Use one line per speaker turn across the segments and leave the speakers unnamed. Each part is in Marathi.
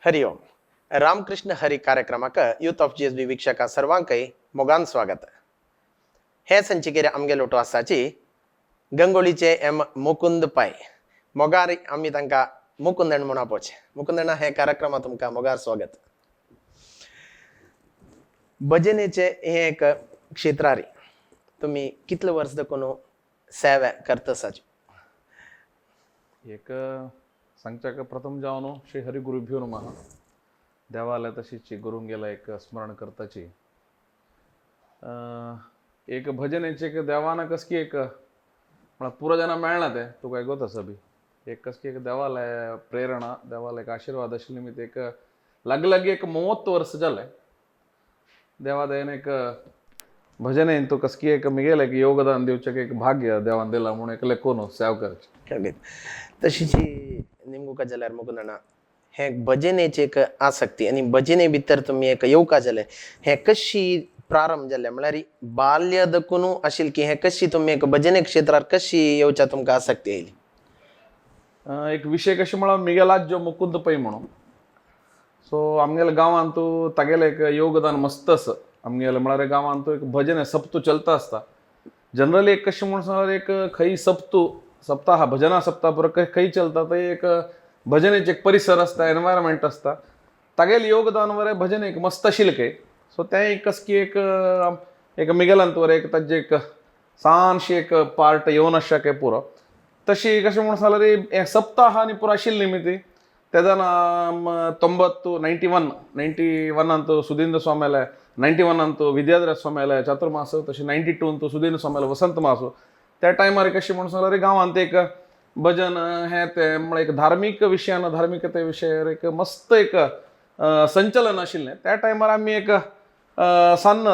हरिओम रामकृष्ण हरी कार्यक्रमाक यूथ ऑफ जीएसबी वीक्षका सर्वांकय मोगान स्वागत. हे संचिकेरे आमगे लोटो आसाची गंगोळीचे एम मुकुंद पाय मोगार आम्ही तांका मुकुंदन म्हणून आपोचे. मुकुंदन हे कार्यक्रमात तुमका मोगार स्वागत. भजनेचे हे एक क्षेत्रारी तुम्ही कितले वर्ष देखून सेवा करतसाच.
एक सांगच्या प्रथम जावन श्री हरी गुरुभ्यो नमः. देवालय तशीच गुरुंग गेला एक स्मरण करताची एक भजनेचे एक देवाना कसकी एक मला पुराजना मेळना ते तू काय गोत असं बी एक कसकी एक देवालय प्रेरणा देवालय एक आशीर्वाद आशिल्ले निमित्त एक लागलागी एक 30 वर्ष जाले देवादयन एक भजने तो कसकी एक मिगेल एक योगदान दिवचे एक भाग्य देवान दिला म्हणून एक लेकोनो सेव करचे
तशीची निमगुका जाल्यार मुकुंदना हे भजनेची एक आसक्ती आणि भजने भितर तुम्ही एक येवका जाले हे कशी प्रारंभ जाले म्हळ्यार बाल्य दकुन आशिल की हे कशी तुम्ही एक भजने क्षेत्रात कशी येवच्या तुमका आसक्ती येयली.
एक विषय कशी म्हणा मिगेला जो मुकुंद पै म्हणून सो आमगेल्या गांवांत तू तागेले एक योगदान मस्त असं आमगेल्या म्हळ्यार गांवांत तू एक भजन सप्तू चलता असता जनरली एक कशी म्हणून सांगल्यार एक खंय सप्तू सप्ताह भजना सप्ताह पुरो खंय चलता ते एक भजनेचे एक परिसर असता एनवायरमेंट असता तागेल योगदान वरे भजन एक मस्त आशिल्लें के सो तें एक कसकी एक मिगेलांत वरे एक ताजे एक सानशी एक पार्ट येवन आसता के पुरो तशी कशें म्हणून सांगल्यार सप्ताह आनी पुरो आशिल्ली न्ही ती तेदान 91 सुधींद्र स्वामेले 91 विद्याधर स्वामेले चातुर्मास तशें 92 सुधींद्र स्वामेले वसंत मासो त्या टायमार कशें म्हणून सांगल्यार गांवांत एक भजन हे ते म्हळ्यार एक धार्मीक विशयान धार्मिकते विशयार एक मस्त एक संचलन आशिल्लें त्या टायमार आमी एक सान्न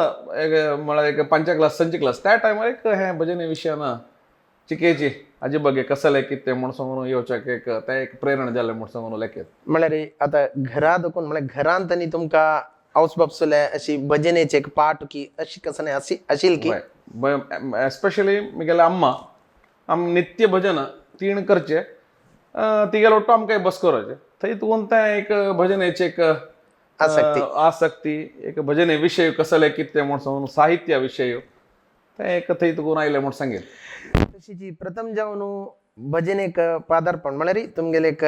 म्हळ्यार एक 5 क्लास 6 क्लास त्या टायमार एक हे भजने विशयान चिकेची हाजे बगे कसले कितें म्हूण सांगून येवच्याक एक तें एक प्रेरणा जालें म्हूण सांगून लेखेत.
म्हळ्यार आता घरा देखून म्हळ्यार घरांत आनी तुमका हाऊस बापसले अशी भजनेचे एक पाठ की अशी कसं आशिल की
एस्पेशली मिगेले आम नित्य भजन तीन करचे तिगेलो ओट्टो आमकां बस करचे थंय तुगून तें एक भजनेचे एक आसक्ती एक भजने विशय कसले कितें म्हूण सांगून साहित्या विशय तें एक थंय तुगून आयलें म्हूण सांगेल.
तशीची प्रथम जावन भजनेक पादार्पण म्हळ्यार तुमगेले एक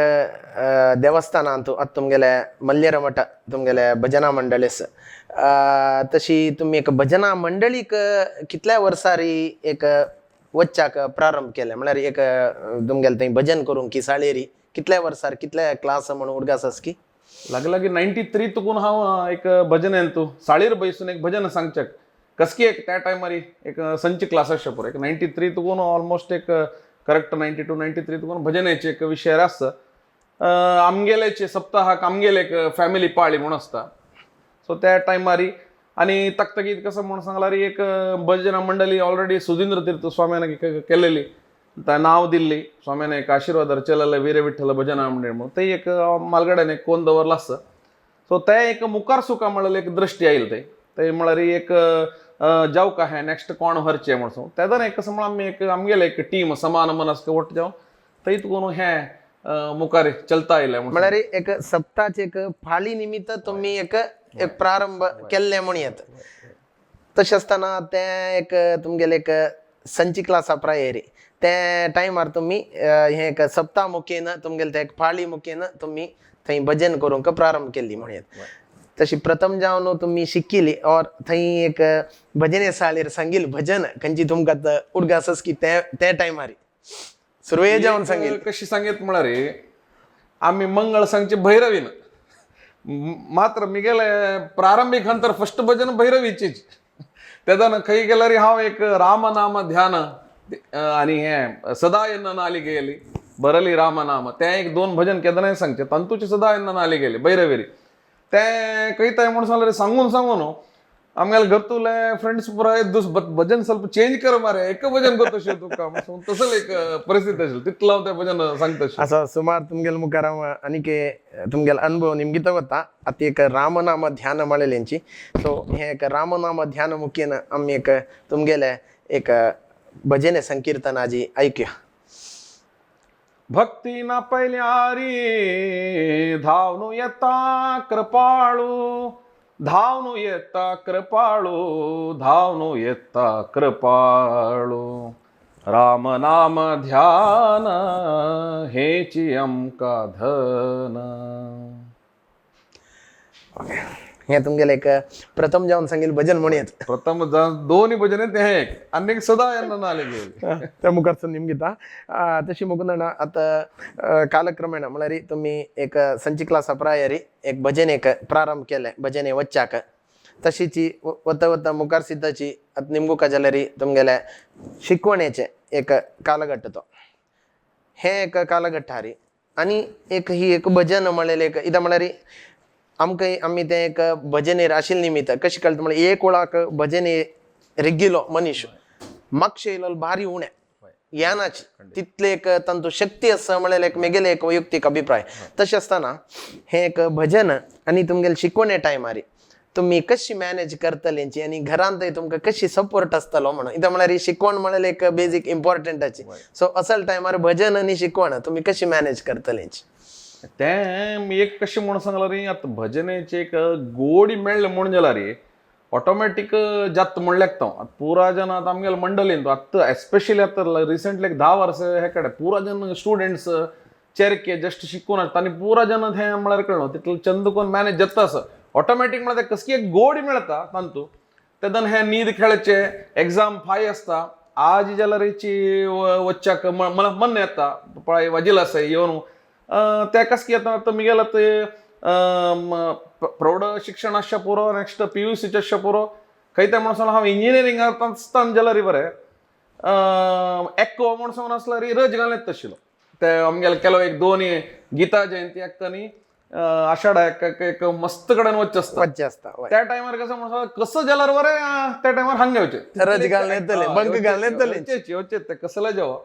देवस्थानांत आतां तुमगेले मल्लेर मठ तुमगेले भजना मंडळीस तशी तुम्ही एक भजना मंडळीक कितल्या वर्सारी एक वच्चाक प्रारंभ केले म्हळ्यार एक तुमगेले थंय भजन करूंक की साळेरी कितल्या वर्सार कितल्या क्लास म्हणून उडगास की
लागलागी 93 तुकून हांव एक भजनेन तूं साळीर बसून एक भजन सांगचेक कसकी एक त्या टायमारी एक संच क्लास आसचे पळय एक 93 तुकून ऑलमोस्ट एक करेक्ट 92 93 तुकून भजनेचे एक विशय आसता आमगेलेचे सप्ताहाक आमगेले एक फॅमिली पाळी म्हणून आसता सो त्या टायमारी आणि तकतकीत कसं म्हणून सांगल्यार एक भजना मंडळी ऑलरेडी सुधींद्र तीर्थ स्वाम्यान केलेली नाव दिल्ली स्वाम्यान एक आशीर्वादार चलले वीर विठ्ठल भजना मंडळ म्हणून ते एक मालगड्यान एक कोण दवरला आसता सो ते एक मुखार सुका म्हणल्यार एक दृश्टी आयली ते म्हळ्यार एक जावं हे नेक्स्ट कोण व्हरचे म्हणून तेदान एक कसं म्हळ्यार आमी एक आमगेले एक टीम समान मनस्क वट जावन थंय तुकून हे मुखार चलता आयले
म्हळ्यार एक सप्ताहाचे एक फाळी निमित्त तुम्ही एक प्रारंभ केल्ले म्हण येत तशें आसतना तें एक तुमगेले एक संची क्लासा प्रायरी त्या टायमार तुम्ही हे एक सप्ताह मुखेन तुमगेले ते एक फाळी मुखेन तुम्ही थंय भजन करूंक प्रारंभ केल्ली म्हण येत. तशी प्रथम जावन तुम्ही शिकिली और थंय एक भजने साळेर सांगील भजन खंयची तुमकां उडगास की त्या टायमार सुरवेळ जावन सांगील
कशी सांगेत म्हळ्यार आमी मंगळ सांगचे भैरवीन मात्र मिगेले प्रारंभीक अंतर फर्स्ट भजन भैरवीचीच तेदान खंय गेल्यार हांव एक रामनाम ध्यान आनी हे सदा येन्न नाली गेली बरली रामनाम तें एक 2 भजन केदनाय सांगचे तंतूचे सदा येन्न नाली गेली भैरवेरी तें कयताय म्हणून सांगल्यार सांगून आमगेले घरतुले फ्रेंड्स पुरो भजन ಸ್ವಲ್ಪ चेंज कर मारे एक भजन करतो शे तुका तसं एक परिस्थिती आशिल्ली तितलो हांव तें भजन सांगता
असं सुमार तुमगेले मुखार हांव आनीक तुमगेलो अनुभव निमगिता वता आतां एक रामनाम ध्यान म्हळेल्यांची सो हे एक रामनाम ध्यान मुखेन आमी एक तुमगेले एक भजने संकीर्तनाजी ऐकूया.
भक्ती ना पहिल्यारी धावनु येता कृपाळू, धावनु येता कृपाळू, धावनु येता कृपाळू. राम नाम ध्यान हेची आमका धन.
हे तुमगेले एक प्रथम जाऊन सांगेल भजन म्हणूयात
प्रथम दोन्ही भजन आहेत, ते हे एक अनेक सदा यांना नाले गेले.
त्या मुखारचं निमगिता तशी मुकुंदಣ್ಣ आता कालक्रमेण मला री तुम्ही एक संची क्लास प्रायरी एक भजन एक प्रारंभ केले भजने वच्चाक तशीची वत्ता मुखार सिद्धाची आता निमगुका जलरी तुमगेले शिकवण्याचे एक कालघट्ट तो हे एक कालघट्ट हारी आणि एक ही एक भजन म्हणलेले एक इथं मला री आम्ही ते एक भजने राशील निमित्त कशी कळत मला एक ओळाक भजने रेग्युलो मनीष मागशे येयलो भारी उण्या यानाची तिथले एक तंतू शक्ती असं म्हणलेलं एक मेगेले एक वैयक्तिक अभिप्राय तसे असताना हे एक भजन आणि तुमगेले शिकवणे टाइम आरी तुम्ही कशी मॅनेज करतलेंची आणि घरांत तुमका कशी सपोर्ट असतलो म्हणून इथं मला री शिकवण म्हणलेलं एक बेसिक इम्पॉर्टंटाची सो असल टायमार भजन आणि शिकवण तुम्ही कशी मॅनेज करतलेंची
ते मी एक कशी म्हणून सांगला रे आता भजनेचे एक गोडी मेळले म्हणून जाला रे ऑटोमॅटिक जात म्हणल्याक तो पुरा जन आता आमगेला मंडळी तो आता एस्पेशली आता रिसेंटली एक 10 वर्ष हे कडे पुरा जन स्टुडंट्स चेरके जस्ट शिकून तानी पुरा जन हे म्हळ्यार कळलो तिथलं चंद कोण मॅनेज जाता असं ऑटोमॅटिक मला ते कसकी एक गोडी मिळता तांतू तेदन हे नीद खेळचे एक्झाम फाय असता आज जलरीची वच्चाक मला मन येता पळाय वाजिल असं येऊन त्या कसकी आता मी गेला ते प्रौढ शिक्षणाच्या पुरो नेक्स्ट PUCच्या पुरो काही त्या म्हणून हांव इंजिनियरिंग आसतना जलरी बरें एक्को म्हणून आसला री रज घालत तशिलो ते आमगेले केलो एक 2 गीता जयंती आनी आषाढ एक मस्त कडेन वच्चे असता त्या टायमार कसं म्हणून कसं जाल्यार बरें त्या टायमार हांगे वचचे
रज घालून येतले बंक घालून येतले
वचचे ते कसले जेव्हा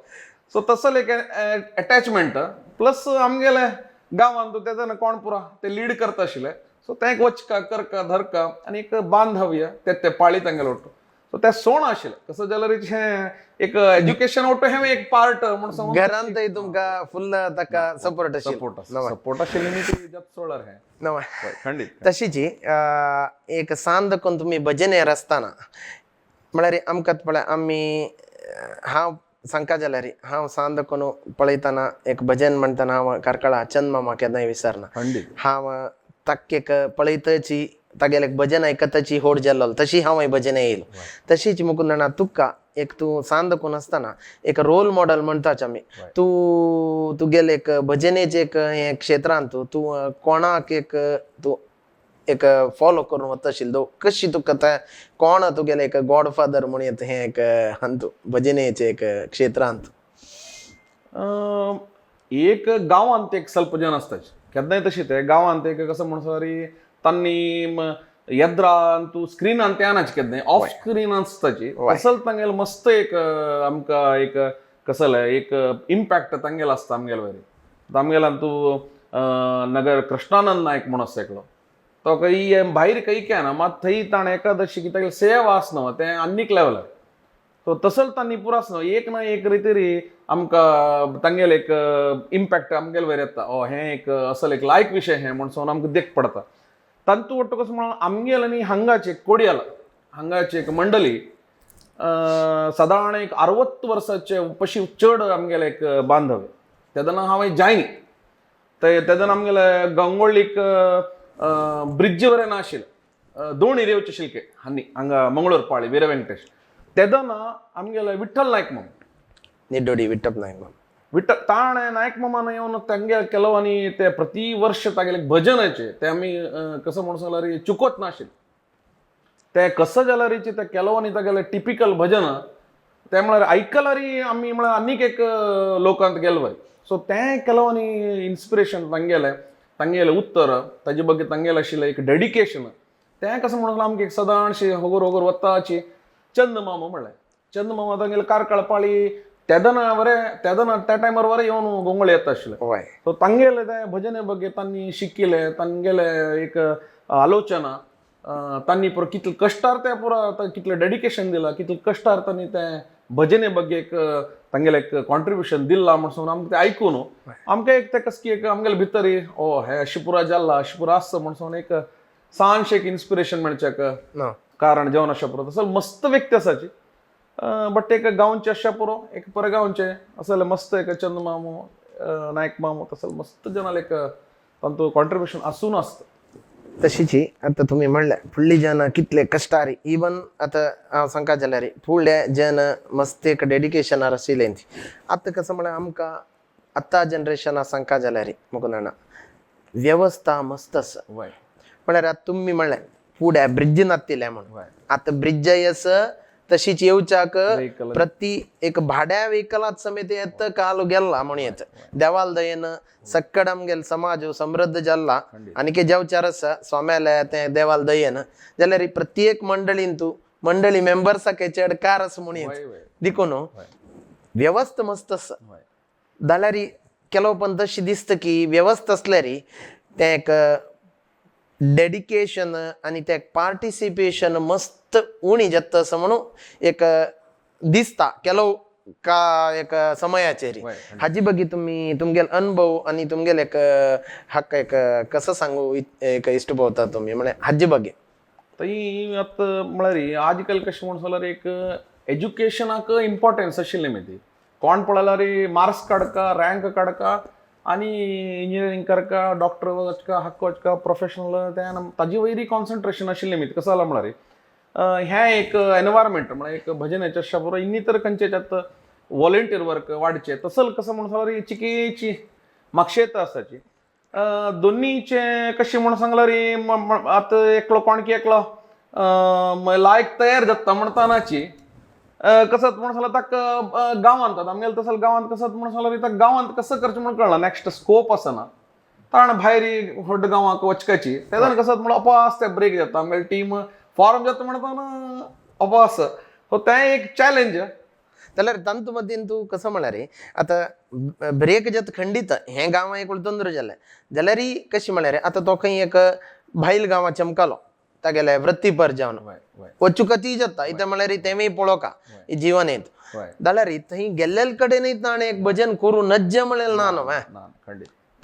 सो तसं एक अटॅचमेंट प्लस आमगेले गांवांत तेजन कोण पुरा ते लीड करता आशिल्ले सो ते एक वचका करका धरका आणि एक बांधव्य ते पाळी तांगेलो उरतो सो ते सोण आशिल्लें कसं जाल्यार हे एक एज्युकेशन ओटो हे एक पार्ट म्हणून
घरांत तुमका फुल्ल ताका सपोर्ट
सपोर्ट आशिल्ली न्ही ती जप सोळार हे खंडीत
तशीची एक सांद कोण तुम्ही भजनेर असताना म्हळ्यार आमकां पळय आमी हांव सांगता जाल्यार हांव सांद कोण पळयतना एक भजन म्हणटना हांव कारकळा चंद मामा केन्नाय विसरना हांव ताक एक पळयतची तागेले एक भजन आयकताची होड जाल्लो तशी हांव भजन येयलो तशीच मुकुंदण्णा तुका एक तू सांद कोण असताना एक रोल मॉडेल म्हणटाच आमी तू तुगेले एक भजनेचे एक हे क्षेत्रांत तू कोणाक एक तू एक फॉलो करून वता आशिल्लो कशी तुका ते कोण तुगेले एक गॉडफादर म्हणून येता हे एक हंतू भजनेचे एक क्षेत्रांत
एक गांवांत एक ಸ್ವಲ್ಪ जन असतात केन्नाय तशी ते गांवांत एक कसं म्हणून री तांणी येद्रान तू स्क्रीनान ते आनाच केन्नाय ऑफ स्क्रीन आसताची असल तांगेल मस्त एक आमकां एक कसले एक इम्पॅक्ट तांगेल आसता आमगेले वरी आमगेल्यान तू नगर कृष्णानंद नायक म्हणून आसा एकलो तो काही भायर काही काय ना मात थंय ताणें एकादशी कित्याक सेव आसना तें आनीक लेवलार सो तसल तांणी पुरो आसना एक ना एक रितीरी आमकां तांगेले एक इम्पॅक्ट आमगेले वयर येता हें एक असल एक लायक विशय हें म्हणून आमकां देख पडटा तांतू वट्ट कसो म्हणून आमगेल आनी हांगाचे कोडयाल हांगाची एक मंडळी सादारण एक 60 वर्साचे पशी चड आमगेले एक बांधव तेदना हांवें जायनी तेदना आमगेले गंगोळीक ब्रिड्ज वरें नाशिल्लें 2 एरियाचे शिल्के हांगा मंगळूर पाळी वीर व्यंकटेश तेदना आमगेले विठ्ठल नायक मामा
निड्डोडी विठ्ठल नायक मामा
विठ्ठल ताणे नायक मामान येवन तेंगे केलो आनी ते प्रति वर्ष तागेले भजनाचे ते आमी कसं म्हणून सांगल्यार चुकत नाशिल्ले ते कसं जाल्यार ते केलो आनी तागेले टिपिकल भजन ते म्हळ्यार आयकल्यार आमी म्हळ्यार आनीक एक लोकांत गेलो वय सो तें केलो आनी इन्स्पिरेशन तांगेलें उत्तर ताजे बग्गे तांगेलें आशिल्लें एक डेडिकेशन तें कसं म्हणून आमकां एक सदांशी होगोर होगोर वताची चंद मामा म्हणलें चंद मामा तांगेले कारकळ पाळी तेदना त्या टायमार वरें येवन गोंगळे येता आशिल्ले सो तांगेले ते भजने बग्गे तांणी शिकिले तांगेले एक आलोचना तांणी पुरो कितले कश्टार ते पुरो कितले डेडिकेशन दिलां कितले कश्टार तांणी ते भजने ಬಗ್ಗೆ एक तांगेला एक कॉन्ट्रीब्युशन दिला म्हणून आमकां ते आयकून आमकां एक ते कसं की एक आमगेल्या भितर ओ हे अशी पुरा जाल्ला अशी पुरा आसता म्हणून एक सांश एक इन्स्पिरेशन मेळच्याक कारण जेवण अशा पुरो तसं मस्त व्यक्ती असाची बट एक गांवचे अशा पुरो एक परगांवचे असले मस्त एक चंदमामू नायक मामू तसं मस्त जनाला एक तांतू कॉन्ट्रीब्युशन आसून असतं
तशीची आता तुम्ही म्हणल्या फुडली जन कितले कष्टारी इवन आता सांगता जाल्यार फुडले जन मस्त एक डेडिकेशनार आशिल्ले आता कसं म्हळ्यार आमकां आतां जनरेशना सांगता जाल्यार मुकुंदण्णा व्यवस्था मस्त आसा म्हळ्यार आतां तुमी म्हणलें फुडें ब्रिड्ज नासतिलें म्हणून आतां ब्रिड्ज येस तशीच येवच्याक प्रति एक भाड्या व्हेकलात समेत येत काल गेल्ला म्हणून येत देवाल दयेन सक्कड आमगेल समाज समृद्ध जाल्ला आनी के जेवचार आसा स्वाम्याल्या ते देवाल दयेन जाल्यार प्रत्येक मंडळीन तूं मंडळी मेंबर्साक चेड कार आसा म्हणून येत देखून व्यवस्था मस्त आसा जाल्यार केलो पण तशी दिसता की व्यवस्था असल्यार ते एक डेडिकेशन आणि ते पार्टिसिपेशन मस्त उणी जाता असं म्हणून एक दिसता केलो का एक समयाचेर हाजी बगी तुम्ही तुमगेल अनुभव आणि तुमगेल एक हक्क एक कसं सांगू एक इष्ट भोवता तुम्ही म्हणजे हाजी बगी
तरी आता म्हळ्यार आजकाल कशें म्हणून जाल्यार एक एज्युकेशनाक इम्पॉर्टन्स आशिल्लें माहिती कोण पळयल्यार मार्क्स काडका रँक काडका आनी इंजिनियरींग करका डॉक्टर वचका हक्क वचका प्रोफेशनल ताजी वयरी कॉन्सन्ट्रेशन आशिल्लें माहिती कसं जालां म्हळ्यार हें एक एनवायरमेंट म्हळ्यार एक भजनाच्या बरोबर इन्नितर खंयच्यात वॉलंटियर वर्क वाडचे तसल कसं म्हणून जाल्यार चिकीची माक्षेता आसाची दोनीचे कशें म्हणून सांगल्यार आतां एकलो कोणकी एकलो लायक तयार जाता म्हणटानाची कसत म्हणून जाल्यार ताका गांवांत आमगेले तसं गांवांत कसत म्हणून जाल्यार ताका गांवांत कसं करचें म्हणून कळना नेक्स्ट स्कोप आसना ताण भायर व्हड गांवांक वचकाची तेदान कसत म्हणून अपास ते ब्रेक जाता आमगेली टीम फॉर्म जाता म्हणटाना अपास सो तें एक चॅलेंज
जाल्यार तांतू मदीन तूं कसं म्हळ्यार आतां ब्रेक जत खंडीत हें गांवां एक तंदूर जालें जाल्यार कशी म्हळ्यार आतां तो खंय एक भायल गांवां चमकालो तागेले वृत्तीपर जावन वचुकती जाता इथं म्हळ्यार तेंय पळोवका जीवन येत जाल्यार थंय गेल्लेल कडेनय ताणें एक भजन करूं नज्ज म्हळें ना न्हू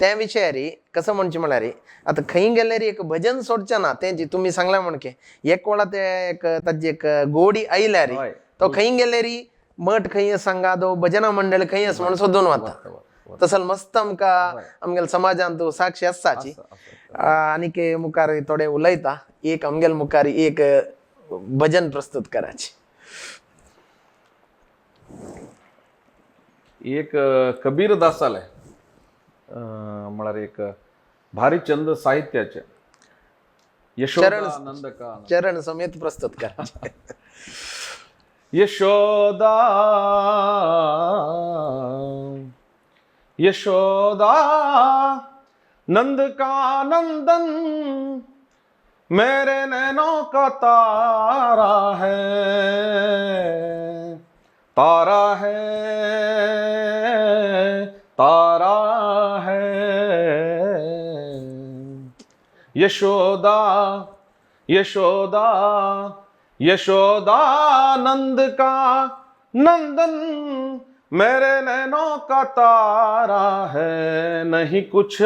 त्या विशयार कसं म्हणचें म्हळ्यार आतां खंय गेल्यार एक भजन सोडचें ना तें तुमी सांगलें म्हणके एक वेळा ते एक ताजी एक गोडी आयल्यार तो खंय गेल्यार मठ खंय सांगादो भजना मंडळ खंय आसा म्हणून सोदून वता तसल मस्त आमकां आमगेल्या समाजान तूं साक्षी आसाची आनी के मुखार थोडे उलयता एक आमगेल मुखार एक भजन प्रस्तुत कराची
एक कबीर दासाले म्हळ्यार एक भारी चंद साहित्याचे यशोदानंद का
चरण समेत प्रस्तुत कराचे
यशोदा यशोदा नंद का नंदन मेरे नैनों का तारा है तारा है तारा है यशोदा यशोदा यशोदा नंद का नंदन मेरे नैनों का तारा है नहीं कुछ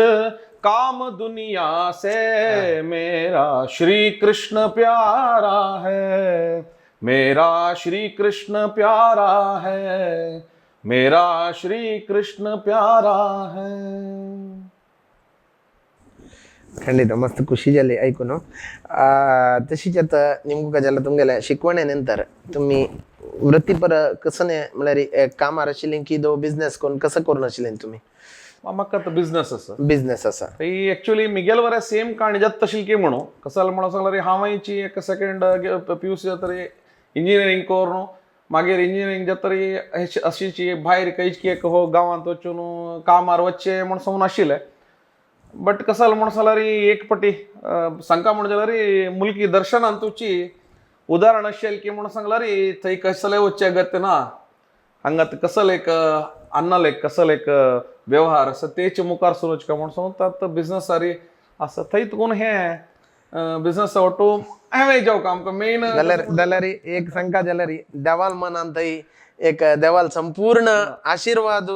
काम दुनिया से मेरा श्री कृष्ण प्यारा है मेरा श्री कृष्ण प्यारा है मेरा श्री कृष्ण प्यारा है
ಖಂಡಿತ ಮಸ್ತ್ ಖುಷಿ ಜಾಲಿ ऐकून तशीच आता निमका जाल्यार तुमगेल्या शिकवणे नंतर तुम्ही वृत्तीपर कसं नाही म्हळ्यार कामार आशिल्लें की दो बिझनेस कोण कसं करून आशिल्लें तुम्ही
म्हाका तो बिझनेस आसा
बिझनेस आसा
एक्चुअली मिगेल वरे सेम काणी जात तशी की म्हणू कसं म्हणून सांगल्यार हांवेंची एक सेकंड PUC जातरी इंजिनियरींग करून मागीर इंजिनियरींग जातरी अशीची भायर खंयची एक हो गांवांत वचून कामार वचचें म्हूण सांगून आशिल्लें बट कसं म्हणून जाल्यार एक पटी सांगता म्हणून जाल्यार मुलकी दर्शनान तुची उदाहरण अशेल की म्हणून सांगल्यार थंय कसले वच्चे गत ना हांगा कसं एक अन्नाल एक कसं एक व्यवहार आसा तेचे मुखार सुरू का म्हणून सांगतात बिझनेस सारी आसा थंय तुकून हे बिझनेस वाटू हांवें जावं आमकां मेन
जाल्यार एक सांगता जाल्यार देवाल मनान थंय एक देवाल संपूर्ण आशीर्वाद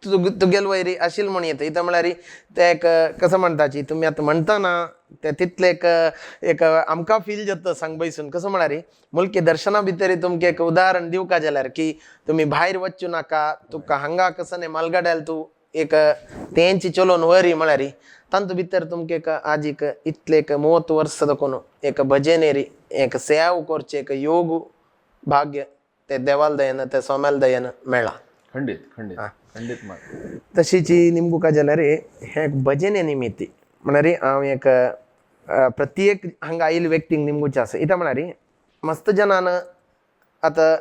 तुगेल वैरी आशिल म्हण येतं इथं म्हळ्यार ते एक कसं म्हणटाची तुम्ही आता म्हणता ना ते तितले एक आमकां फील जाता सांग बैसून कसं म्हळ्यार मुलकी दर्शना भितर तुमका एक उदाहरण दिवका जाल्यार की तुम्ही भायर वच्चू नाका तुका हांगा कसं नाही मालगाड्याल तू एक तेंची चलोवन वरी म्हळ्यार तांत भितर तुमका एक आज एक इतले एक 30 वर्ष तकोन एक भजनेरी एक सेव करचे एक योग भाग्य ते देवाल दयेन ते सोम्याल दयेन मेळ्ळा
खंडित खंडित खंडित मात
तशीची निमगुका जाल्यार हे एक भजने निमित्ती म्हळ्यार हांव एक प्रत्येक हांगा आयिल्ले व्यक्तीक निमगुचे आसा इता म्हळ्यार मस्त जनान आतां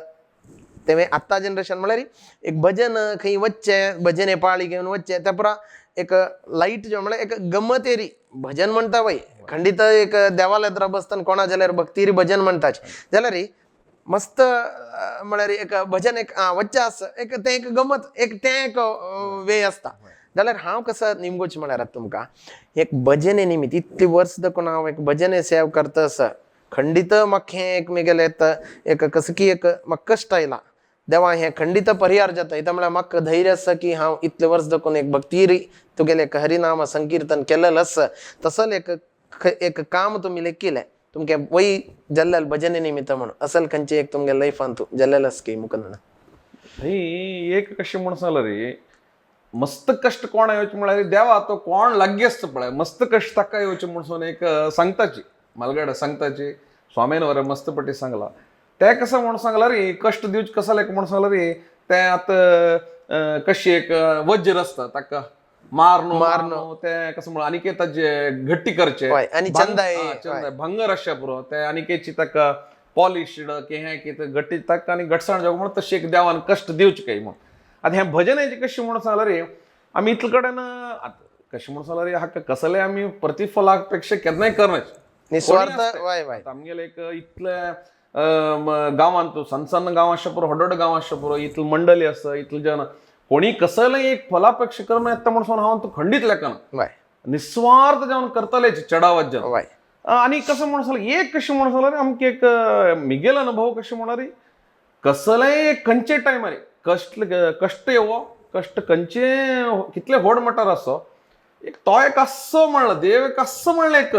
तें आत्ता जनरेशन म्हळ्यार एक भजन खंय वच्चे भजने पाळी घेवन वच्चे त्या पुरा एक लाईट जो म्हळ्यार एक गंमत येरी भजन म्हणटा वय खंडित एक देवाल येद्रा बसतना कोणा जाल्यार भक्तीरी भजन म्हणटाच जाल्यार मस्त म्हळ्यार एक भजन एक वच्चे आसा एक तें एक गमत एक तें एक वे आसता जाल्यार हांव कसो निमगोच म्हळ्यार तुमकां एक भजने निमित्त इतली वर्स देखून हांव एक भजने सेव करता आसा खंडित म्हाका हें एक म्हगेलें एक कसं की एक म्हाका कश्ट आयला देवा हें खंडित परिहार जाता इता म्हळ्यार म्हाका धैर्य आसा की हांव इतले वर्स देखून एक भक्तीरी तुगेलें एक हरिनाम संकीर्तन केलेलें आसा तसोच एक काम तुमी केलें तुमगे वय जल्लेल भजने निमित्त म्हणून असल खंयची एक तुमगे लायफान तूं जल्लेलस की मुकंदना
ही एक कशें म्हण सांगला रे मस्त कष्ट कोण येवचे म्हळ्यार देवा तो कोण लागीं आसता पळय मस्त कष्ट ताका येवचे म्हणून एक सांगताची मालगाड सांगताची स्वामीन वरें मस्त पटी सांगला ते कसं म्हण सांगला रे कष्ट दिवचे कसाल एक म्हण सांगला रे ते आतां कशी एक वज्र आसता ताका मारनो ते कसं म्हण अनिकेताचे घट्टी करचे
आनी चंदाय
भंगर आसचे पुरो ते अनिकेतची ताका पॉलिश्ड की हें की घट्टी ताका आनी घटसाण जावं म्हण तशें एक देवान कष्ट दिवचे काय म्हण आतां हें भजनाची कशी म्हण सांगला रे आमी इतले कडेन कशें म्हण सांगला रे हाका कसले आमी प्रतिफलापेक्षा केन्नाय करनाच
निस्वार्थ वाय वाय
आमगेले एक इतले गांवांत सन्न गांव आसचे पुरो व्हड गांव आसचे पुरो इतली मंडळी आसा इतले जन कोणी कसले एक फलापेक्षा करना येता म्हणून हांव तूं खंडीत लेखना निस्वार्थ जावन करतलेच चढावत जावन आणि कसं म्हणून सांगला एक कशें म्हणून सांगला रे आमकां एक मिगेल अनुभव कशें म्हणा रे कसलेय खंयचे टायमार कष्ट येवो कष्ट खंयचे कितले व्हड मटार आसो एक तो एक आस्सो म्हणला देव एक आस्सो म्हणलें एक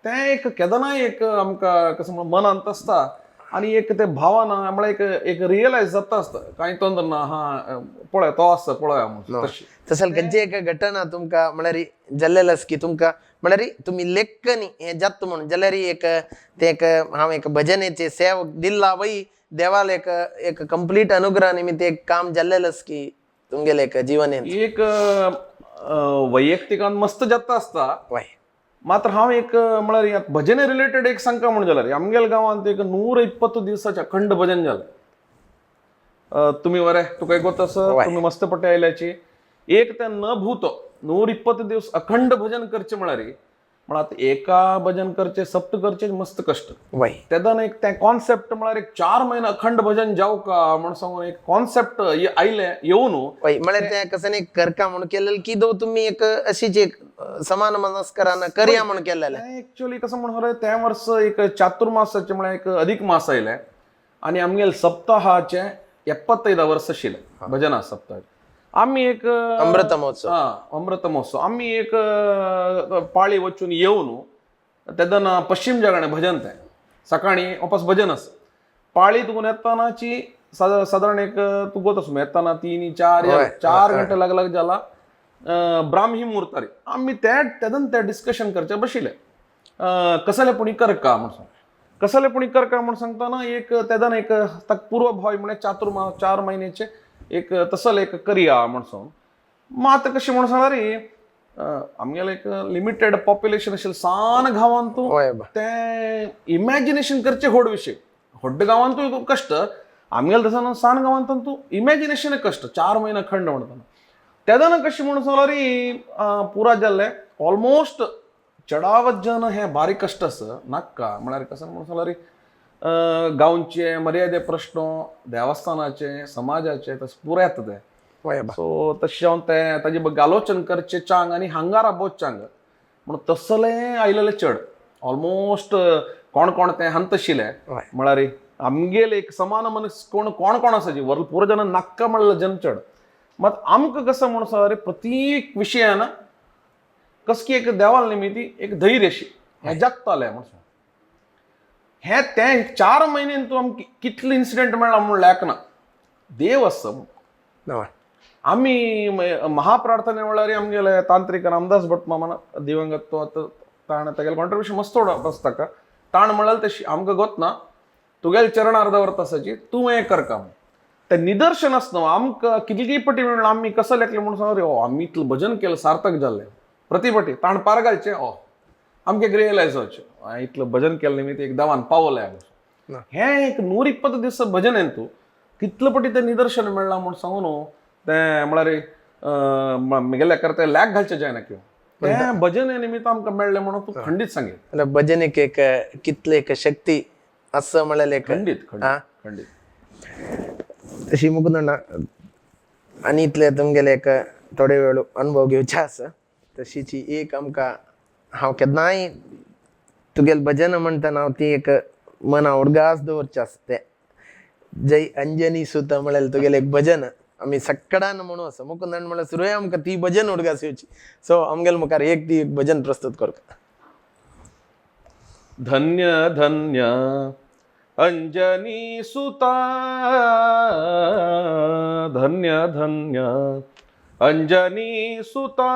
तें एक केदनाय एक आमकां कसं म्हणून मनांत आसता आणि एक ते भावाना म्हळ्यार एक रियलायज जाता आसता कांय तोंदर ना हा पळय तो आसता पळय तशी
तसल खंयची एक घटना तुमकां म्हळ्यार जल्लेलस की तुमकां म्हळ्यार तुमी लेखनी हें जात म्हणून जाल्यार एक ते एक हांव एक भजनेचे सेव दिल्ला वय देवाल एक कंप्लीट अनुग्रह निमित्त एक काम जाल्लेलस की तुमगेले एक जिवनेन
एक वैयक्तिकान मस्त जाता आसता
वय
मात्र हांव एक म्हळ्यार भजने रिलेटेड एक सांगता म्हण जाल्यार आमगेल्या गांवांत एक 120 दिवसाचे अखंड भजन जालें तुमी वरे तुका एक गोत आसा तुमी मस्त पट्टी आयल्याची एक ते न भूत 120 दिवस अखंड भजन करचे म्हळ्यार आतां एका भजन करचे सप्त करचे मस्त कष्ट
वय
तेदान एक ते कॉन्सेप्ट म्हळ्यार एक 4 महिने अखंड भजन जाऊ का म्हण सांगून एक कॉन्सेप्ट आयले येवन
वय म्हळ्यार ते कसं नाही करका म्हणून केलेलं की दो तुम्ही एक अशीच एक समान मनस्करान करया म्हणून केलेलं
एक्चुअली कसं म्हणून त्या वर्ष एक चातुर्मासाचे म्हळ्यार एक अधिक मास आयले आणि आमगेले सप्ताहाचे 75 वर्ष आशिल्ले भजना सप्ताह आम्ही एक
अमृत महोत्सव
आम्ही एक पाळी वचून येवन तेदन पश्चिम जगाणे भजन ते सकाळी वापस भजन आसा पाळी तुकून येतानाची साधारण एक तू गोत येताना 3-4 घंटे लागलाग जाला ब्राह्मी मुहूर्तारी आम्ही तेदन ते डिस्कशन करचे बशिले कसले पुणी करका म्हणून कसले पुणी करका म्हणून सांगताना एक तेदन एक पूर्व भाव म्हळ्यार 4 महिन्याचे एक तसल एक करया म्हणून मग आता कशी म्हणून सांगला रे आमगेले एक लिमिटेड पॉप्युलेशन असेल सान गांवांतू ते इमॅजिनेशन करचे व्हड विषय व्हड गांवांतूय कष्ट आमगेले तसं सान गांवांत तू इमॅजिनेशन कष्ट 4 महिने खंड म्हणताना तेदान कशी म्हणून सांगला रे पुरा जाल्ले ऑलमोस्ट चढावत जन हे बारीक कष्ट आसा नाका म्हळ्यार कसं म्हणून सांगला रे गांवचे मर्यादे प्रश्न देवस्थानाचे समाजाचे तशें पुरो येता ते सो तशें जावन ते ताजे बद्दल आलोचन करचे चांग आनी हांगार बोचांग म्हणून तसले आयलेले चड ऑलमोस्ट कोण ते हंत आशिल्ले म्हळ्यार आमगेल एक समान मनीस कोण कोण कोण असायची वर पुरो जन नाक्का म्हणलं जन चढ मग आमक कसं म्हणून अरे प्रत्येक विषयानं कसकी एक देवाल निमित्ती एक धैर्यशी हे जगताले म्हणून हे त्या 4 महिन्यान तू आमक कितले इन्सिडेंट मेळ्ळा म्हणून लॅकना देव असं
हय
आम्ही महाप्रार्थने वेळारी आमगेले तांत्रिक रामदास भट मामान दिवंगत तो आता ताण तेगेले कॉन्ट्रिब्युशन मस्त बसता का ताण म्हणाल तशी आमकां गोतना तुगेल चरण अर्धवर तासाची तूं हें कर काम ते निदर्शन आसना आमकां कितली पटी म्हणून आमी कसं लेखले म्हणून सांग रे आमी इतलें भजन केलं सार्थक जाल्लें प्रतिपटी ताण पार घालचें आमकां रियलायज जावचें इतलं भजन केलं निमित्त एक देवान पावलें हें एक 120 दीस भजन हें तूं कितलं पटी तें निदर्शन मेळ्ळां म्हूण सांगू न्हू तें म्हळ्यार म्हगेल्या करता लॅक घालचें जायना किंवा तें भजन हे निमित्त आमकां मेळ्ळें म्हणून तूं खंडीत सांगेल
भजनीक एक कितले एक शक्ती असं म्हळ्यार एक
खंडीत खंडीत
तशी मुकुंद आनी इतले तुमगेले एक थोडे वेळ अनुभव घेवचे आसा तशीची एक आमकां हांव केन्नाय तुगेल भजन म्हणटना हांव ती एक मना उडगास दवरचें आसता तें जय अंजनी सुत म्हळ्यार तुगेलें एक भजन आमी सक्कडान म्हणू आसा मुकुंदन म्हळ्यार सुरय आमकां ती भजन उडगास येवची सो आमगेल मुखार एक ती एक भजन प्रस्तुत करता
धन्य धन्य अंजनी सुता धन्य धन्य अंजनी सुता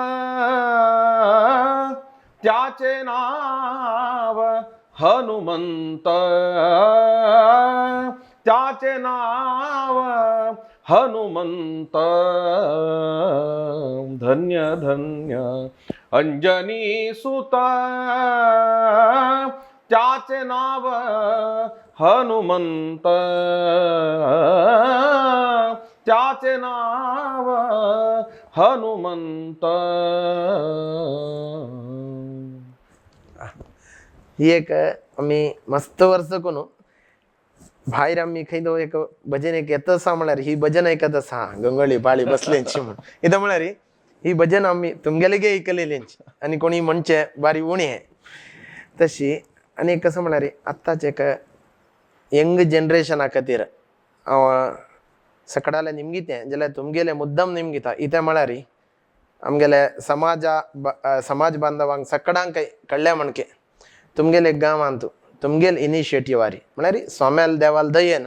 त्याचे नाव हनुमंत त्याचे नाव हनुमंत धन्य धन्य अंजनी सुता त्याचे नाव हनुमंत त्याचे नाव हनुमंत
ही एक आमी मस्त वर्स कोनू भायर आमी खंय तो एक भजन एक येता आसा म्हळ्यार ही भजन आयकत आसा गंगळी पाळी बसलेंची म्हण कित्याक म्हळ्यार ही भजन आमी तुमगेलेगे आयकलेलींची आनी कोणी म्हणचे बारी उणी तशी आनी कसं म्हळ्यार आत्ताच एक यंग जनरेशना खातीर हांव सकडाले निमगितें जाल्यार तुमगेले मुद्दम निमगिता इतें म्हळ्यार आमगेले समाज बांधवांक सकडांक कळ्ळें म्हणके तुमगेले गांवांत तुमगेल इनिशिएटिव्हारी म्हळ्यार सोम्याल देवाल दयेन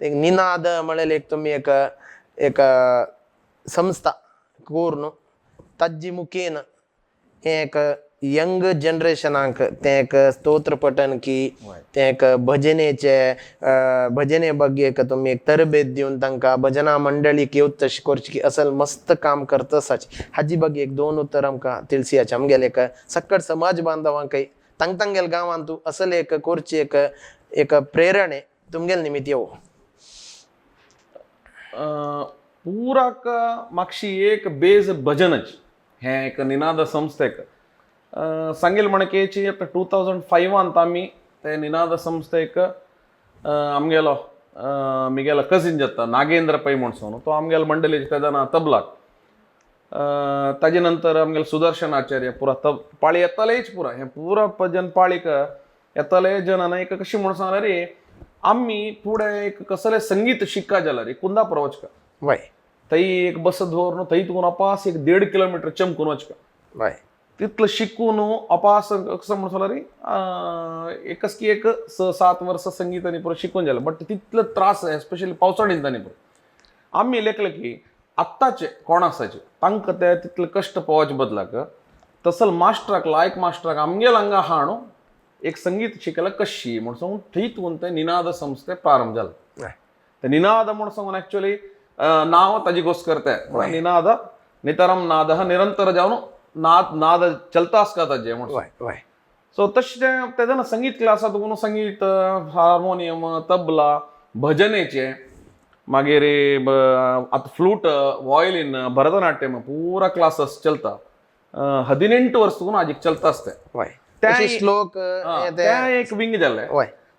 एक निनाद म्हळ्यार एक तुमी एक संस्था करून ताजी मुखेन एक यंग जनरेशनाक तें एक स्तोत्र पठण की तें एक भजने ಬಗ್ಗೆ एक तुमी एक तरबेत दिवन तांकां भजना मंडळीक येवत तशी करची की असल मस्त काम करता आसाची हाजी ಬಗ್ಗೆ एक 2 उत्तर आमकां तिळसियाचे आमगेले एक सक्कड समाज बांधवांक तांगेल गांवांत तूं असल एक करची एक प्रेरणे तुमगेल निमित्त येवो
पुराक मागशी एक बेज भजनच हें एक निनाद संस्थेक सांगेल म्हणकेची 2005 आमी ते निनाद संस्थेक आमगेलो मिगेलो कझिन जाता नागेंद्र पै म्हणून तो आमगेलो मंडळीचे तेजा नांव तबलाक ताजे नंतर आमगेलो सुदर्शन आचार्य पुरा पाळी येतालेच पुरा हें पुरा भजन पाळीक येताले जन एक कशी म्हणून सांगल्यार रे आमी फुडें एक कसले संगीत शिक्का जाल्यार रे कुंदापुर वचका
वय
थंय एक बस धरून थंय तुका अपास एक 1.5 किलोमीटर चमकून वचका
वय
तितलं शिकून अपास कसं म्हणून सांगल्यार एकच की एक 6-7 वर्स संगीतांनी पुरो शिकून जालें बट तितलो त्रास एस्पेशली पावसाळ्यांत तांणी पुरो आमी लेखलें की आत्ताचे कोण आसाचे तांकां ते तितले कश्ट पोवचे बदलाक तसल मास्टराक लायक मास्टराक आमगेल हांगा हाणू एक संगीत शिकयला कशी म्हूण सांगून थंयतून ते निनाद संस्थे प्रारंभ जालो ते निनाद म्हूण सांगून एक्चुअली नांव ताजी घोस्कर ते निनाद नितरम नाद निरंतर जावन नाद चलता आसता ताजे म्हूण सो तशें तेदना संगीत क्लासात तुका संगीत हार्मोनियम तबला भजनेचे मागीर आतां फ्लूट वॉयलिन भरतनाट्यम पुरा क्लासस चलता 18 वर्स तुका आजीक चलता आसता
श्लोक
एक विंग जाल्ले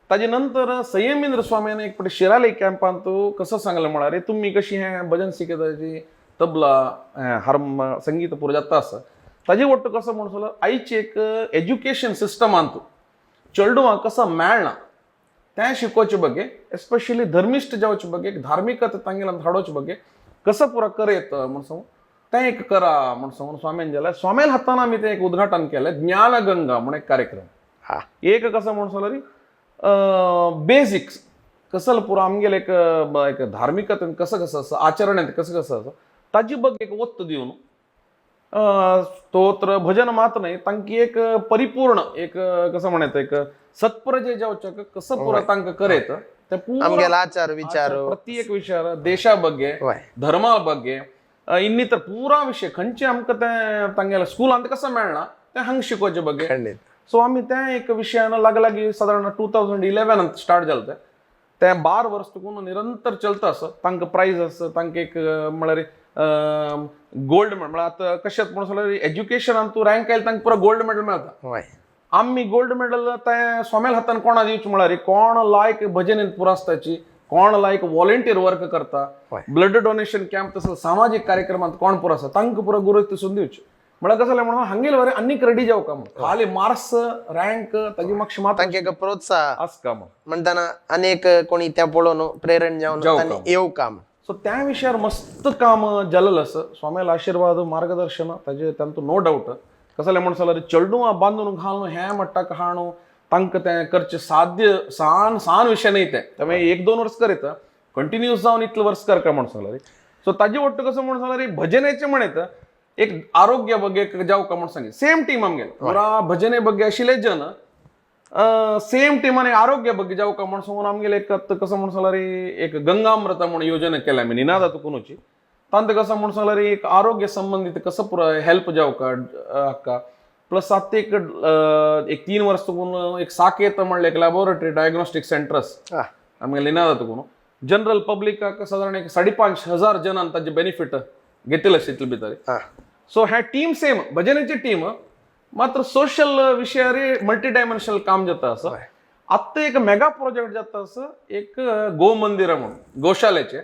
ताजे नंतर संयमेंद्र स्वामीन एक फावटी शिराली कॅम्पांत कसं सांगलें म्हळ्यार तुमी कशी हें भजन शिकयताची तबला संगीत पुरो जाता आसा ताजे वट्ट कसं म्हणून आयची एक एज्युकेशन सिस्टमांत चेडवांक कसं मेळना त्या शिकोवचे ಬಗ್ಗೆ एस्पेशली धर्मिष्ठ जावचे ಬಗ್ಗೆ एक धार्मिकता तांगेला हाडोचे ಬಗ್ಗೆ कसं पुरा करेत म्हणून सांगू तें एक करा म्हणून सांगून स्वामीन गेल्या स्वामील हाताना आम्ही ते एक उद्घाटन केलं ज्ञानगंगा म्हणून एक कार्यक्रम
हा
एक कसं म्हणून सांगला री बेसिक्स कसं पुरा आमगेले एक धार्मिकतेन कसं कसं असं आचरण आहे कसं कसं असं ताजी ಬಗ್ಗೆ एक ಒತ್ತು देऊन स्तोत्र भजन मात्र नाही तांकी एक परिपूर्ण एक कसं म्हणायचं एक सत्प्रजे जावचक कसं पुरा तांक करेत ते
आमगेला आचार विचार
ಪ್ರತ್ಯೇಕ ವಿಚಾರ ದೇಶ ಬಗ್ಗೆ ಧರ್ಮ ಬಗ್ಗೆ ಇನ್ನಿತರ ಪೂರಾ ವಿಷಯ खंयचे आमकां ते तांगेला स्कूलांत कसं मेळना ते हंग शिकोवचे ಬಗ್ಗೆ
खंडित
सो आमी त्या एक विशयान लागलागी साधारण 2011 स्टार्ट जालें ते 12 वर्स तुकून निरंतर चलता असं तांकां प्राइज असं तांकां एक म्हळ्यार गोल्ड मेडल म्हळ्यार आतां कशें म्हणून सांगल्यार एज्युकेशनान तूं रँक आयला तांकां पुरो गोल्ड मेडल मेळटा
होय
आम्ही गोल्ड मेडल ते स्वामेल हातान कोणा दिवचे म्हळ्यार कोण लायक भजन पुरा आसताची कोण लायक वॉलंटियर वर्क करता ब्लड डोनेशन कॅम्प तसं सामाजिक कार्यक्रमात कोण पुरा आसा तांकां पुरो गुरु तिसून दिवचे म्हळ्यार कसं जालें म्हणून हांगेल वरे आनीक रेडी जावं का खाली मार्क्स रँक ताजी म्हाका मात
तांकां एक प्रोत्साह
आस का
म्हणताना अनेक कोणी त्या पळोवन प्रेरण जावन तांणी येऊ काम
सो त्या विशयार मस्त काम जालेलें आसा स्वामेल आशीर्वाद मार्गदर्शन ताजे तांतूं नो डाऊट कसं जालें म्हणून सांगल्यार चेडूं बांदून घालून हें म्हणटा हाणू तांकां तें करचें साध्य सान विशय न्ही ते 1-2 वर्स करीत कंटिन्यूस जावन इतलें वर्स करता म्हणून सांगल्यार सो ताजे वट्ट कसं म्हणून सांगल्यार भजनेचें म्हणत एक आरोग्या ಬಗ್ಗೆ जावं का म्हणून सांगितलं सेम टीम आमगेले पुरा भजने ಬಗ್ಗೆ आशिल्ले जन सेम टीमाने आरोग्या ಬಗ್ಗೆ जावं का म्हणून सांगून आमगेले एक कसं म्हणून सांगल्यार एक गंगामृता म्हणून योजना केल्या आमी निनादा तुकुनूची तांत कसं म्हणून सांगल्यार एक आरोग्य संबंधित कसं पुरा हेल्प जावं का हाका प्लस आतां एक 3 वर्स तुकून एक साकेत म्हणलें एक लॅबोरेटरी डायग्नोस्टिक सेंटर्स आमगे निनादा तुकून जनरल पब्लिकाक साधारण एक 5,500 जनांक ताजे बेनिफीट घेतले तितले भितर सो ह्या टीम सेम भजनेची टीम मात्र सोशल विशयार मल्टी डायमेन्शनल काम जाता असं आत्ता एक मेगा प्रोजेक्ट जाता असं एक गो मंदिर म्हणून गोशालेचे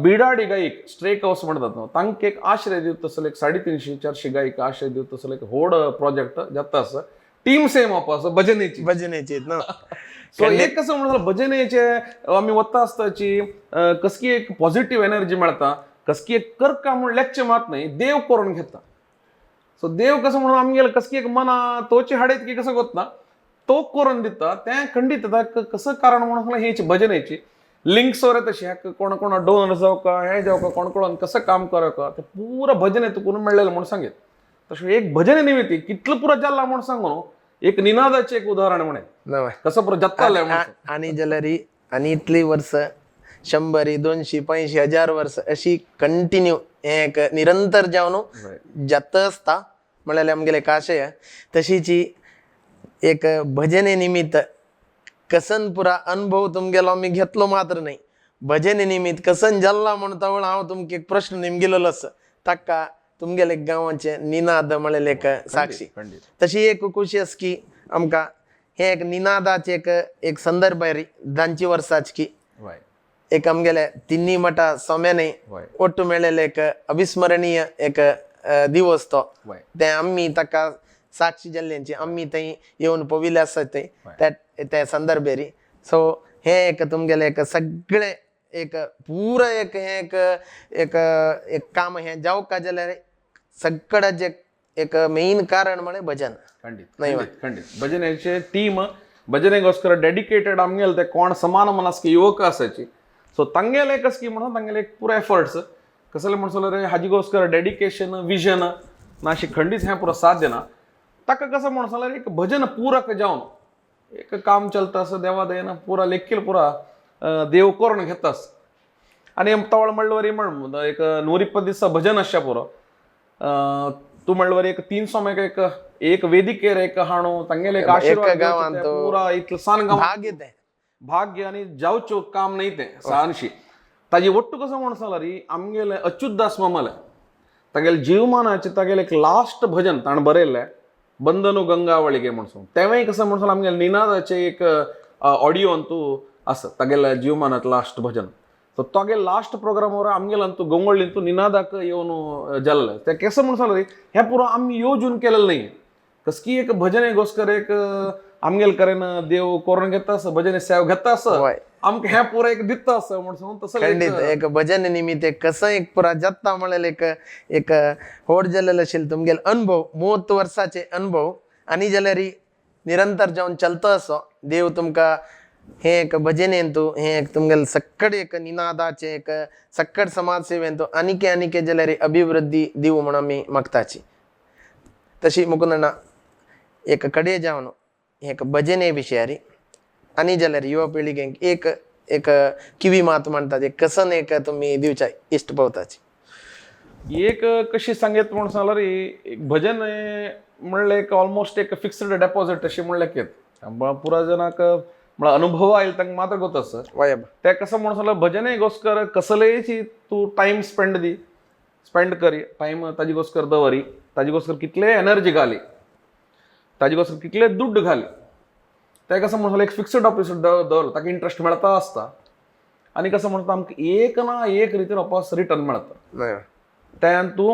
बिडाडी गायक स्ट्रे काउस म्हणतात तांकां एक आश्रय दिवत असले एक 350-400 गायक आश्रय दिवत असले एक व्हड प्रोजेक्ट जाता असं टीम सेम आप असं भजनेची
ना
सो एक कसं म्हणलं भजनेचे आम्ही वत्ता आसताची कसकी एक पॉझिटिव्ह एनर्जी मेळता कसकी एक करका म्हणून लेक्चर मात नाही देव करून घेता सो देव कसं म्हणून आमगेले कसकी एक मना तोची हाडेत की कसं गोत ना तो करून दिता तें खंडीत कसं कारण म्हणून हेची भजनेची लिंक्स वर तशी कोणा कोणा डोनर जाव का हे जाव का कोण कोण कसं काम करा का ते पुरा भजने तुकून मेळलेलं म्हणून सांगेत तशें एक भजने निमित्ती कितलं पुरा जाल्ला म्हणून सांगून एक निनादाचे एक उदाहरण म्हणे कसं पुरा जाताले
आणि जाल्यार आणि इतली वर्ष 100-200-500,000 वर्ष अशी कंटिन्यू एक निरंतर जावन जात असता म्हळ्यार आमगेले काशय तशीची एक भजने निमित्त कसन पुरा अनुभव तुमगेलो आमी घेतलो मात्र नाही भजने निमित्त कसन जाल्ला म्हणून तवळ हांव तुमका एक प्रश्न नेमगेलो आसा ताका तुमगेले गांवाचे निनाद म्हळेले एक साक्षी तशी एक खुशी आस की आमकां हे एक निनादाचे एक संदर्भ आहे 200 वर्साची की एक आमगेले तिन्नी मठा सोम्याने ಒಟ್ಟು मेळलेले एक अविस्मरणीय एक दिवस तो ते आम्ही ताका साक्षी जाल्ल्यांची आम्ही थंय येवन पविले आसत त्या संदर्भेरी सो हे एक तुमगेले एक सगळे एक पुरा एक हे एक काम हे जाव का जाल्यार सगळ्याचे एक मेन कारण म्हळ्यार भजन
खंडित भजनेचे टीम भजनेಗೋಸ್ಕರ डेडिकेटेड आमगेले ते कोण समान मनास्क युवक आसाची सो तांगेले कसकी म्हणून तांगेले एक पुरा एफर्ट्स कसले म्हणसले रे हाजीಗೋಸ್ಕರ डेडिकेशन विजन नाशी खंडित हे पुरा साध्य ना ताका कसं म्हणसले एक भजन पूरक जावन एक काम चलता असं देवा दयेन पुरा लेखील पुरा देव करून घेतास आणि तवळ म्हणल्यार म्हण एक 120 दीस भजन आसच्या पुरो तू म्हणल्यार एक 300 मेक एक वेदिकेर एक हाणू तांगेले एक आशीर्वाद पुरा इतलं सान भाग्य आणि जावचो काम नाही ते सानशी ताजी ಒಟ್ಟು कसं म्हणसला री आमगेले अच्युतदास मामाले तागेले जीवमानाचे तागेले एक लास्ट भजन ताण बरयल्ले बंदनु गंगावळीगे म्हणून तेव्हाही कसं म्हणसला आमगेले निनादाचे एक ऑडिओ अंतू असं तागेले जीवमानात लास्ट भजन तर तागे लास्ट प्रोग्रामवर आमगेले अंतू गंगोळींतू निनादाक येवन जाल्ले ते कसं म्हणसला री हे पुरो आम्ही योजून केलेलं नाही कसकी एक भजनेಗೋಸ್ಕರ एक आमगेल करेन देव कोरण घेता असं भजन सेव घेता असं
वय.
आमक ह्या पुरा एक दिसता असं म्हणून तसं
खंडित एक भजन निमित्त एक कसं एक पुरा जत्ता म्हणेल एक होड जल्लेलं असेल तुमगेल अनुभव 30 वर्षाचे अनुभव आणि जलरी निरंतर जाऊन चलतं असो देव तुमका हे एक भजन येतो हे एक तुमगेल सक्कड एक निनादाचे एक सक्कड समाजसेवेंतो अनिके जलरी अभिवृद्धी देऊ म्हणून मी मागताची तशी मुकुंदಣ್ಣ एक कಡೆ जाऊन एक भजने विषयारी आणि जलरी युवा पिढीಗೆ एक किवी मात म्हणतात एक कसन एक तुम्ही दिवच्या इष्ट पावताची
एक कशी सांगेत म्हणून सांगला रे एक भजन म्हणलं एक ऑलमोस्ट एक फिक्स्ड डेपॉझिट अशी म्हणलं की पुरा जनाक मला अनुभव आयल तंग मात्र गोत असं
वयब
त्या कसं म्हणून सांगला भजने गोस्कर कसलेची तू टाइम स्पेंड करी टाइम ताजी गोस्कर दवरी ताजी गोस्कर कितले एनर्जी घाली ताजी गोस्कर कितले दुड्ड घाली ते कसं म्हणून एक फिक्स्ड ऑफिस दवरलं ताका इंटरेस्ट मेळता असता आणि कसं म्हणतो आमक एक ना एक रितीन वापस रिटर्न मेळता त्यान तू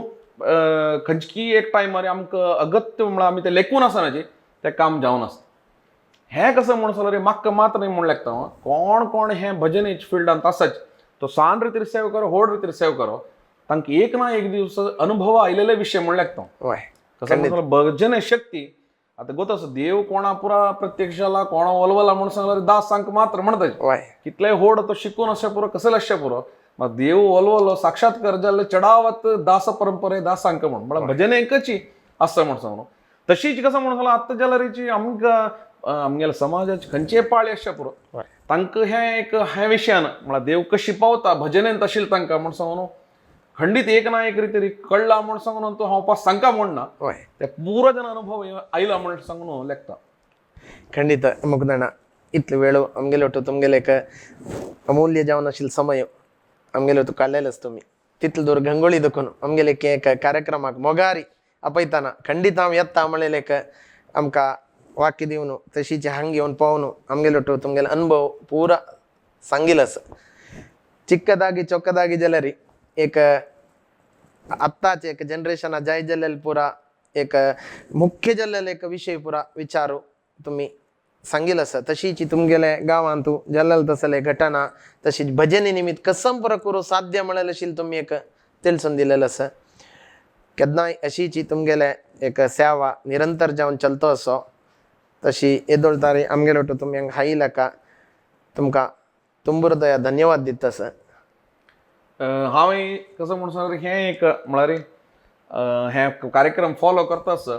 खंयची एक टायमार आमकां अगत्य म्हणल्यार आमी ते लेखून आसनाचे ते काम जावन आसता हे कसं म्हणून सांगला रे म्हाका मात्र नाही म्हणून लागता कोण हे भजनेच फिल्डांत आसाच तो सान रितीर सेव करो होड रितीर सेव करो तांकां एक ना एक दिवस अनुभव आयलेले विषय म्हणून लागता
वय
कसं म्हणून भजन शक्ती आता गोत असं देव कोणा पुरा प्रत्यक्षाला कोणा ओलवला म्हणून सांगला दास सांग मात्र म्हणतात
वय
कितले होड तो शिकून अशा पुरो कसं अशा पुरो मग देव ओलवलो साक्षात्कार जाल्ले चढावत दास परंपरे दासांक म्हणून मला भजन एकची असं म्हणून सांगू तशीच कसं म्हणून सांगला आत्ता जाल्यारीची आमगेल्या समाजाची खंयचे पाळी अशा पुरो तांकां हे विशयान म्हणल्यार देव कशी पावता भजनेन तशील तांकां म्हणून सांगून खंडित एक ना एक रितीरी कळला म्हणून सांगून तो हांव पास सांगता म्हणना
वय
ते पुरो जन अनुभव आयला म्हणून सांगून लेखता
ಖಂಡಿತ ಮುಗ್ದಣ್ಣ ಇತ್ಲು ವೇಳು आमगेले होतो तुमगेले एक अमूल्य जावन आशिल्लो समय आमगेले होतो काडलेलोच तुमी तितलो दूर गंगोळी दुखून आमगेले एक कार्यक्रमाक मोगारी आपयताना खंडित हांव येता म्हणलेले एक आमकां वाक्य दिवन तशीच हंग येवन पावन आमगेले होतो तुमगेले अनुभव पूरा सांगिलस चिಕ್ಕದಾಗಿ ಚೊಕ್ಕದಾಗಿ जलरी एक आत्ताचे एक जनरेशन जाय जल्लेल पुरा एक मुख्य जल्लेल एक विषय पुरा विचारू तुम्ही सांगिल असं तशीच तुमगेले गावांतू जल्लेल तसले घटना तशीच भजने निमित्त कसं पुरा करू साध्य म्हणलेलं असेल तुम्ही एक तिळसून दिलेलं असं केदनाय अशीची तुमगेले एक सेवा निरंतर जाऊन चलतो असो तशी येदोळतारी आमगेलो तुम्ही हंग हायला का तुमका ತುಂಬ हृदय धन्यवाद दिता सर
हांवें कसं म्हणून सांगता हे एक म्हळ्यार हे कार्यक्रम फॉलो करता सर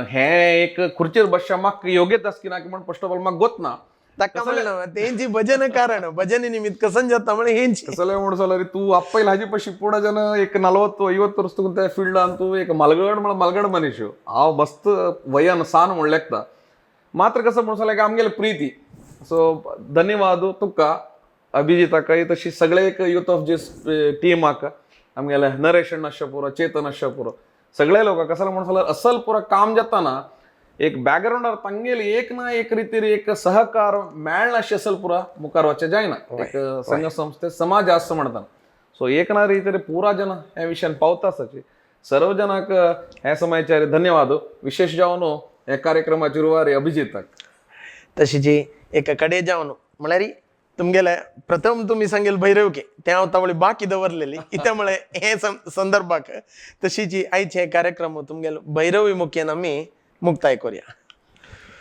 हे एक खुर्चेर बसच्या म्हाका योग्य आस की ना की म्हण फर्स्ट ऑफ ऑल म्हाका गोतना
ताका म्हणलं तेंची भजन कारण भजने निमित्त कसं जाता म्हणे हेंची
कसले म्हणून सांगला रे तू आपयला हाजी पशी पुढे जन एक 40-50 वर्स तूं त्या फिल्डान तू एक मलगड म्हळ्यार मलगड मनीस हांव मस्त वयान सान म्हण लेखता मात्र कसं म्हणून सांगलें की आमगेले प्रिती सो धन्यवाद तुका अभिजिताकाय तशी सगळे एक युथ ऑफ जीस टीमाक आमगेले नरेश अशा पुरो चेतन अशा पुरो सगळे लोक कसं म्हणून सांगल्यार असल पुरा काम जाताना एक बॅकग्राऊंडार तांगेली एक ना एक रितीर एक सहकार मेळना अशें असल पुरा मुखार वचचें जायना एक संघ संस्थे समाज असं म्हणटा सो एक ना रितीर पुरा जन हे विशयान पावता आसाची सर्व जनाक हे समयाचेर धन्यवाद विशेष जावन हे कार्यक्रमाची रुवारी अभिजिताक
तशी जी एक कडे जावन म्हळ्यार तुमगेले प्रथम तुम्ही सांगेल भैरवके ते हांव तावळी बाकी दवरलेली त्यामुळे हे संदर्भाक तशीची आयचे कार्यक्रम तुमगेलो भैरवी मुखेन आमी मुक्ताय करूया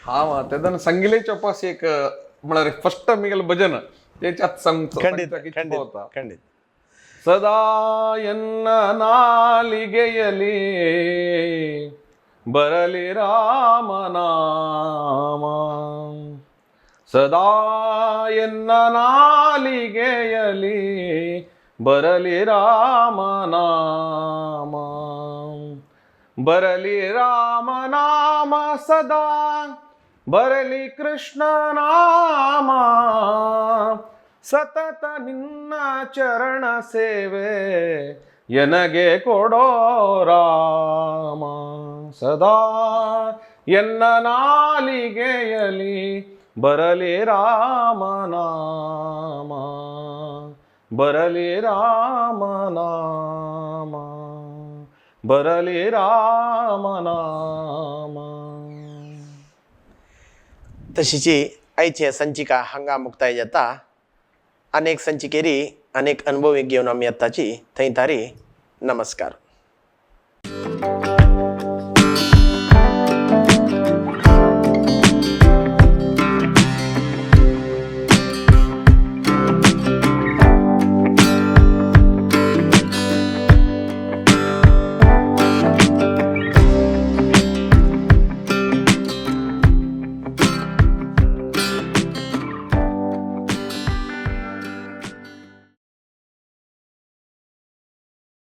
हा तेदन संगीलेच्या पास एक म्हळ्यार फर्स्ट आमगेले भजन त्याच्यात सांगतो
खंडित
सदा ಎನ್ನ ನಾಲಿಗೆಯಲಿ ಬರಲಿ ರಾಮನಾಮ ಸದಾ ಎನ್ನ ನಾಲಿಗೆಯಲಿ ಬರಲಿ ರಾಮನಾಮ ಬರಲಿ ರಾಮನಾಮ ಸದಾ ಬರಲಿ ಕೃಷ್ಣ ನಾಮ ಸತತ ನಿನ್ನ ಚರಣ ಸೇವೆ ಎನಗೆ ಕೊಡೋ ರಾಮ ಸದಾ ಎನ್ನ ನಾಲಿಗೆಯಲಿ ಬರಲಿ ರಾಮನಾಮ ಬರಲಿ ರಾಮನಾಮ ಬರಲಿ ರಾಮನಾಮ
तशीची आयचे संचिका हांगा मुक्ताय जाता. अनेक संचिकेरी अनेक अनुभवी घेवन आमी येताची थंय तारी. नमस्कार.